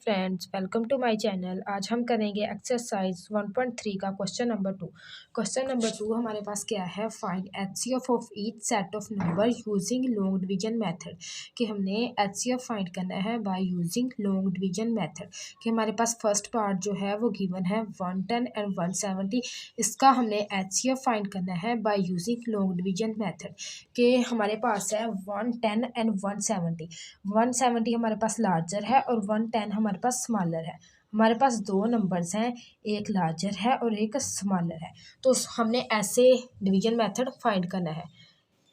Friends, welcome to my channel. आज हम करेंगे एक्सरसाइज 1.3 का क्वेश्चन नंबर 2। क्वेश्चन नंबर 2 हमारे पास क्या है, find HCF of each set of number using long division method. कि हमने एचसीएफ फाइंड करना है by using long division method. कि हमारे पास फर्स्ट पार्ट जो है वो गिवन है 110 एंड 170। इसका हमने एचसीएफ फाइंड करना है by using long division method. कि हमारे पास है 110 एंड 170। 170 हमारे पास लार्जर है और 110 हमारे पास स्मॉलर है। हमारे पास दो नंबर्स हैं, एक लार्जर है और एक स्मॉलर है। तो हमने ऐसे डिवीजन मेथड फाइंड करना है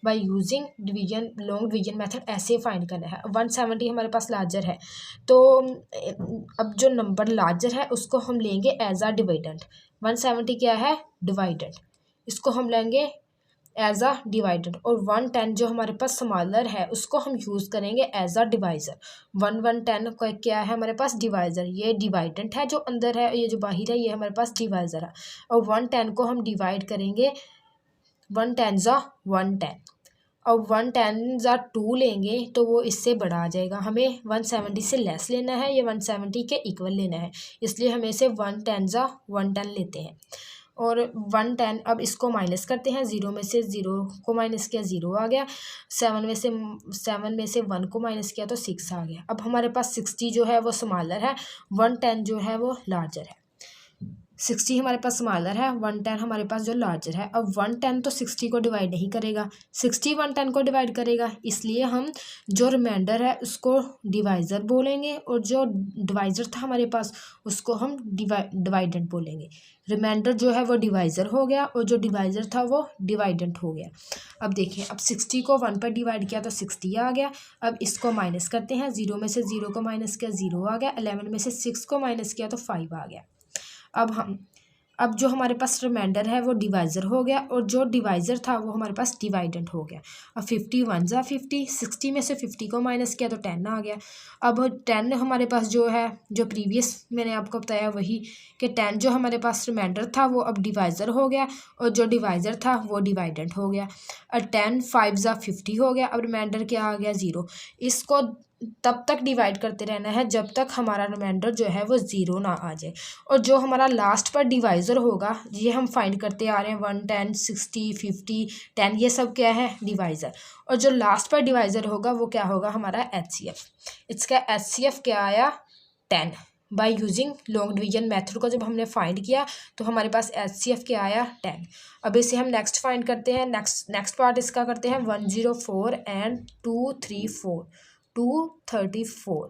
by using division long division method. ऐसे फाइंड करना है। 170 हमारे पास लार्जर है, तो अब जो नंबर लार्जर है उसको हम लेंगे एज अ डिवाइडेंट। 170 क्या है, डिवाइडेंट, इसको हम लेंगे एज अ डिवाइडेड। और 110 जो हमारे पास स्मॉलर है उसको हम यूज़ करेंगे एज अ डिवाइज़र। 110 का क्या है हमारे पास, डिवाइज़र। ये डिवाइडेंट है जो अंदर है, ये जो बाहर है ये हमारे पास डिवाइज़र है। और 110 को हम डिवाइड करेंगे 110 ज़ा 110। और 110 ज़ा 2 लेंगे तो वो इससे बड़ा आ जाएगा। हमें 170 से लेस लेना है, ये 170 के इक्वल लेना है, इसलिए हमें इसे 110 ज़ा 110 लेते हैं। और 110, अब इसको माइनस करते हैं, ज़ीरो में से ज़ीरो को माइनस किया, ज़ीरो आ गया। 7 में से 1 को माइनस किया तो 6 आ गया। अब हमारे पास 60 जो है वो स्मॉलर है, 110 जो है वो लार्जर है। 60 हमारे पास स्मॉलर है, 110 हमारे पास जो लार्जर है। अब 110 तो 60 को डिवाइड नहीं करेगा, 60 110 को डिवाइड करेगा, इसलिए हम जो रिमाइंडर है उसको डिवाइज़र बोलेंगे और जो डिवाइज़र था हमारे पास उसको हम डिवाइडेंट बोलेंगे। रिमाइंडर जो है वो डिवाइज़र हो गया और जो डिवाइज़र था वो डिवाइडेंट हो गया। अब देखिए, अब 60 को 1 पर डिवाइड किया तो 60 आ गया। अब इसको माइनस करते हैं, 0 में से 0 को माइनस किया, 0 आ गया। 11 में से 6 को माइनस किया तो 5 आ गया। अब जो हमारे पास रिमाइंडर है वो डिवाइज़र हो गया और जो डिवाइज़र था वो हमारे पास डिवाइडेंट हो गया। अब 51 ज़ा 50, 60 में से 50 को माइनस किया तो 10 आ गया। अब 10 हमारे पास जो है, जो प्रीवियस मैंने आपको बताया वही, कि 10 जो हमारे पास रिमाइंडर था वो अब डिवाइज़र हो गया और जो डिवाइज़र था वो डिवाइडेंट हो गया। और 10 5 ज़ा 50 हो गया। अब रिमाइंडर क्या आ गया, 0। इसको तब तक डिवाइड करते रहना है जब तक हमारा रिमाइंडर जो है वो 0 ना आ जाए। और जो हमारा लास्ट पर डिवाइज़र होगा, ये हम फाइंड करते आ रहे हैं, 110 60 50 10, ये सब क्या है, डिवाइज़र। और जो लास्ट पर डिवाइज़र होगा वो क्या होगा, हमारा एचसीएफ। इसका एचसीएफ क्या आया, 10। By using long division method को जब हमने फाइंड किया तो हमारे पास एचसीएफ क्या आया, 10। अब इसे हम नेक्स्ट फाइंड करते हैं। नेक्स्ट पार्ट इसका करते हैं, 104 एंड 234 234।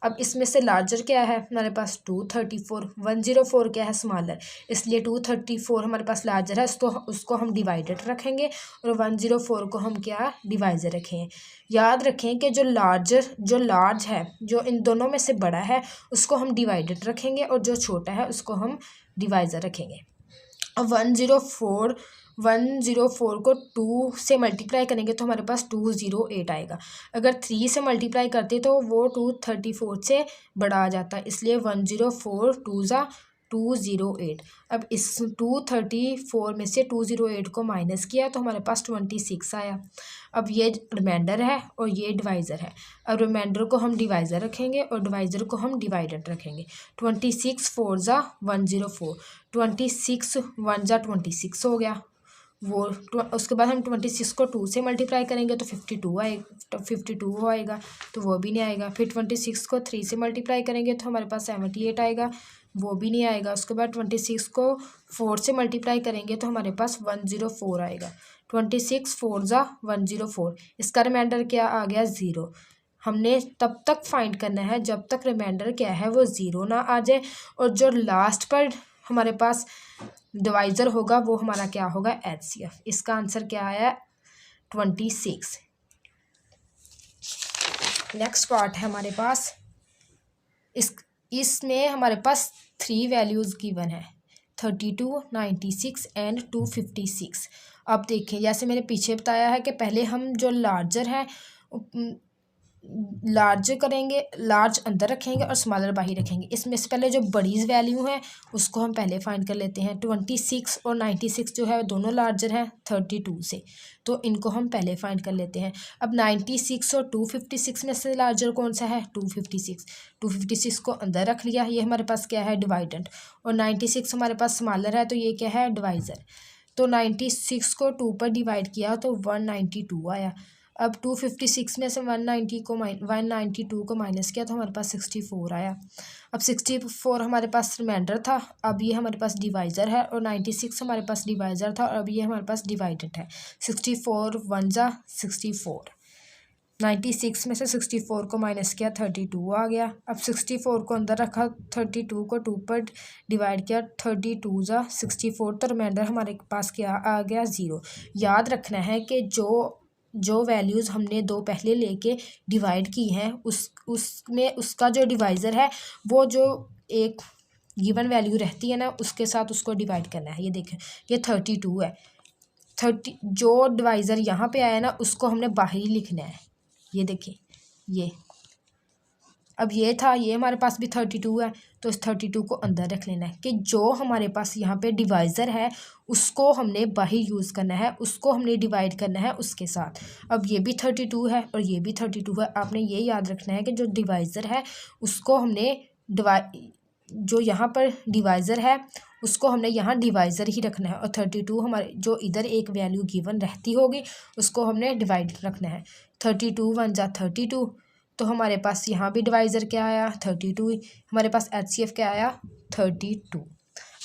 अब इसमें से लार्जर क्या है हमारे पास, 234। 104 क्या है, स्मॉलर, इसलिए 234 हमारे पास लार्जर है, उसको हम डिवाइडेड रखेंगे और 104 को हम क्या, डिवाइज़र रखेंगे। याद रखें कि जो लार्ज है, जो इन दोनों में से बड़ा है उसको हम डिवाइडेड रखेंगे और जो छोटा है उसको हम डिवाइज़र रखेंगे। अब 104 को 2 से मल्टीप्लाई करेंगे तो हमारे पास 208 आएगा। अगर 3 से मल्टीप्लाई करते तो वो 234 से बड़ा आ जाता, इसलिए 104 2 ज़ा 208। अब इस 234 में से 208 को माइनस किया तो हमारे पास 26 आया। अब ये रिमाइंडर है और ये डिवाइज़र है। अब रिमाइंडर को हम डिवाइज़र रखेंगे और डिवाइज़र को हम डिवाइडेंट रखेंगे। 26 4 ज़ा 104, 26 1 ज़ा 26 हो गया। उसके बाद हम 26 को 2 से मल्टीप्लाई करेंगे तो 52 आएगा, 52 आएगा, तो वो भी नहीं आएगा। फिर 26 को 3 से मल्टीप्लाई करेंगे तो हमारे पास 78 आएगा, वो भी नहीं आएगा। उसके बाद 26 को 4 से मल्टीप्लाई करेंगे तो हमारे पास 104 आएगा। 26 4 ज़ा 104, इसका रिमाइंडर क्या आ गया, 0। हमने तब तक फाइंड करना है जब तक रिमाइंडर क्या है वो 0 ना आ जाए और जो लास्ट पर हमारे पास डिवाइज़र होगा वो हमारा क्या होगा, एचसीएफ। इसका आंसर क्या आया, 26। नेक्स्ट पार्ट है हमारे पास, इसमें हमारे पास 3 वैल्यूज़ गिवन है, 32 96 एंड 256। अब देखें, जैसे मैंने पीछे बताया है कि पहले हम जो लार्जर है लार्ज करेंगे, लार्ज अंदर रखेंगे और स्मॉलर बाहर रखेंगे। इसमें से पहले जो बड़ी वैल्यू है उसको हम पहले फाइंड कर लेते हैं। 26 और 96 जो है दोनों लार्जर हैं 32 से, तो इनको हम पहले फाइंड कर लेते हैं। अब 96 और 256 में से लार्जर कौन सा है? 256। 256 को अंदर रख लिया, ये हमारे पास क्या है? डिवाइडेंट। और 96 हमारे पास स्मॉलर है, तो ये क्या है? डिवाइज़र। तो 96 को 2 पर डिवाइड किया तो 192 आया। अब 256 में से 192 को माइनस किया तो हमारे पास 64 आया। अब 64 हमारे पास रिमाइंडर था, अब ये हमारे पास डिवाइज़र है, और 96 हमारे पास डिवाइज़र था और अब ये हमारे पास डिवाइडेड है। 64 1 जा 64। 96 में से 64 को माइनस किया 32 आ गया। अब 64 को अंदर रखा, 32 को 2 पर डिवाइड किया, 32 जा 64, तो रिमाइंडर हमारे पास क्या आ गया? 0। याद रखना है कि जो वैल्यूज़ हमने दो पहले लेके डिवाइड की हैं उसमें उसका जो डिवाइज़र है वो जो एक गिवन वैल्यू रहती है ना उसके साथ उसको डिवाइड करना है। ये देखें, ये 32 है, 30 जो डिवाइज़र यहाँ पे आया ना उसको हमने बाहर ही लिखना है। ये देखिए, ये अब ये था, ये हमारे पास भी 32 है, तो इस 32 को अंदर रख लेना है कि जो हमारे पास यहाँ पे डिवाइज़र है उसको हमने बाहर यूज़ करना है, उसको हमने डिवाइड करना है उसके साथ। अब ये भी 32 है और ये भी 32 है। आपने ये याद रखना है कि जो डिवाइज़र है उसको हमने जो यहाँ पर डिवाइज़र है उसको हमने यहाँ डिवाइज़र ही रखना है, और 32 हमारे जो इधर एक वैल्यू गिवन रहती होगी उसको हमने डिवाइड रखना है। 32 1 जा 32, तो हमारे पास यहाँ भी डिवाइज़र क्या आया? 32। हमारे पास HCF क्या आया? 32।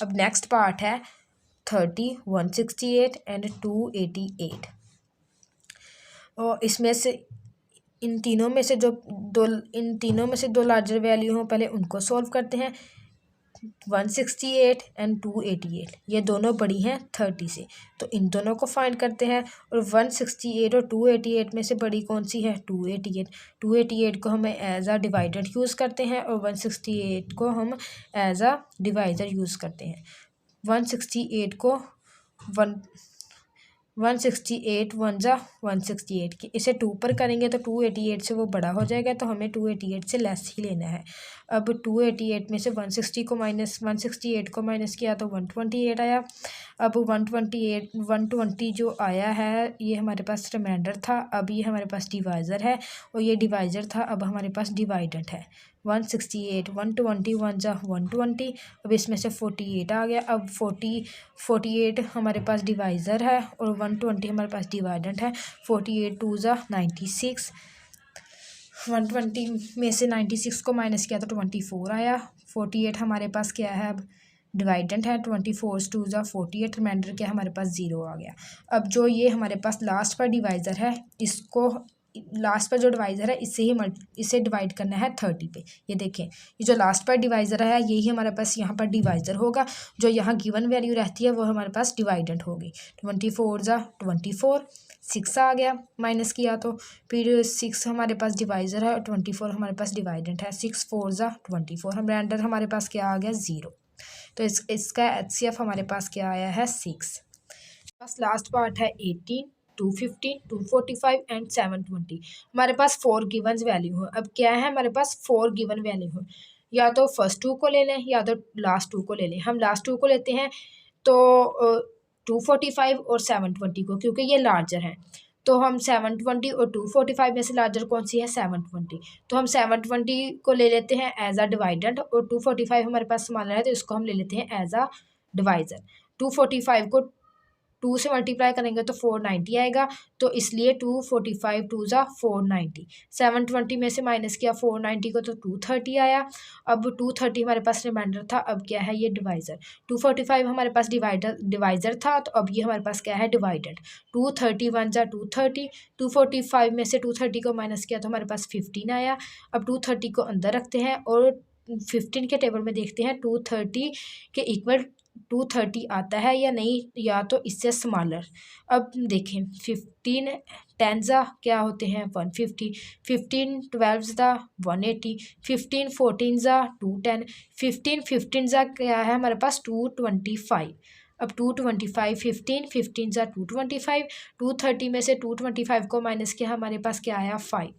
अब नेक्स्ट पार्ट है 30, 168 एंड 288। और इसमें से इन तीनों में से दो लार्जर वैल्यू हों, पहले उनको सॉल्व करते हैं। 168 एंड 288 ये दोनों बड़ी हैं 30 से, तो इन दोनों को फाइंड करते हैं। और 168 और 288 में से बड़ी कौन सी है? 288। 288 को हम एज आ डिवाइडेड यूज़ करते हैं और 168 को हम एज आ डिवाइज़र यूज़ करते हैं। 168 को 168 1 जा 168 की इसे 2 पर करेंगे तो 288 से वो बड़ा हो जाएगा, तो हमें 288 से लेस ही लेना है। अब 288 में से 168 को माइनस किया तो 128 आया। अब 120 जो आया है ये हमारे पास रिमाइंडर था, अब ये हमारे पास डिवाइज़र है और ये डिवाइज़र था, अब हमारे पास डिवाइडेंट है। 168 120 1 जा 120, अब इसमें से 48 आ गया। अब 48 हमारे पास डिवाइज़र है और 120 हमारे पास डिवाइडेंट है। 48 2 जा 96, 120 में से 96 को माइनस किया तो 24 आया। 48 हमारे पास क्या है? अब डिवाइडेंट है। 24 2 जा 48, रिमाइंडर क्या हमारे पास 0 आ गया। अब जो ये हमारे पास लास्ट पर डिवाइज़र है इसको लास्ट पर जो डिवाइज़र है इसे डिवाइड करना है 30 पे। ये देखें, ये जो लास्ट पर डिवाइज़र है यही हमारे पास यहाँ पर डिवाइज़र होगा, जो यहाँ गिवन वैल्यू रहती है वो हमारे पास डिवाइडेंट होगी। 24 जा 24, 6 आ गया माइनस किया तो, फिर 6 हमारे पास डिवाइज़र है और 24 हमारे पास डिवाइडेंट है। 6 4 जा 24, हम रिमाइंडर हमारे पास क्या आ गया? 0। तो इसका HCF हमारे पास क्या आया है? 6। बस लास्ट पार्ट है 18, 250, 245 एंड 720। हमारे पास 4 गिवन वैल्यू हो। अब क्या है हमारे पास? 4 गिवन वैल्यू हो, या तो फर्स्ट 2 को ले लें या तो लास्ट 2 को ले लें। हम लास्ट 2 को लेते हैं तो 245 और 720 को, क्योंकि ये लार्जर हैं, तो हम 720 और 245 में से लार्जर कौन सी है? 720, तो हम 720 को ले लेते हैं एज आ डिवाइडेंट, और 245 हमारे पास स्मॉलर है तो इसको हम ले लेते हैं एज आ डिवाइज़र। 245 को 2 से मल्टीप्लाई करेंगे तो 490 आएगा, तो इसलिए 245 2 जा 490। 720 में से माइनस किया 490 को तो 230 आया। अब 230 हमारे पास रिमाइंडर था, अब क्या है? ये डिवाइज़र। 245 हमारे पास डिवाइज़र था, तो अब ये हमारे पास क्या है? डिवाइडेड। 230 1 जा 230, 245 में से 230 को माइनस किया तो हमारे पास 15 आया। अब 230 को अंदर रखते हैं और 15 के टेबल में देखते हैं 230 के इक्वल 230 आता है या नहीं, या तो इससे स्मॉलर। अब देखें 15 10 जा क्या होते हैं? 150, 15 12 जा 180, 15 14 जा 210, 15 15 जा क्या है हमारे पास? 225। अब 225 15 15 ज़ा 225, 230 में से 225 को माइनस किया, हमारे पास क्या आया 5।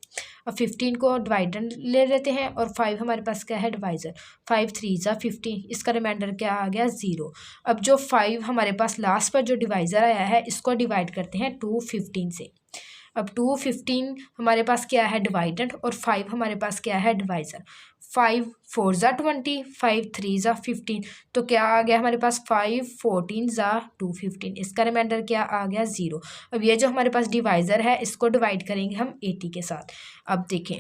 अब 15 को डिवाइडेंड ले लेते हैं और 5 हमारे पास क्या है डिवाइज़र, 5 3 ज़ा 15, इसका रिमाइंडर क्या आ गया 0। अब जो 5 हमारे पास लास्ट पर जो डिवाइज़र आया है इसको डिवाइड करते हैं 215 से। अब 215 हमारे पास क्या है डिवाइडेंड और 5 हमारे पास क्या है डिवाइज़र। 5 4 ज़ा 20, 5 3 ज़ा 15, तो क्या आ गया हमारे पास 5 14 ज़ा 215, इसका रिमाइंडर क्या आ गया 0। अब ये जो हमारे पास डिवाइज़र है इसको डिवाइड करेंगे हम 80 के साथ। अब देखें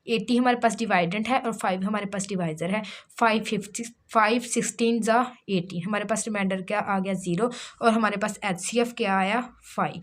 80 हमारे पास डिवाइडेंड है और 5 हमारे पास डिवाइज़र है। 5 16 ज़ा 80, हमारे पास रिमाइंडर क्या आ गया 0 और हमारे पास HCF क्या आया 5।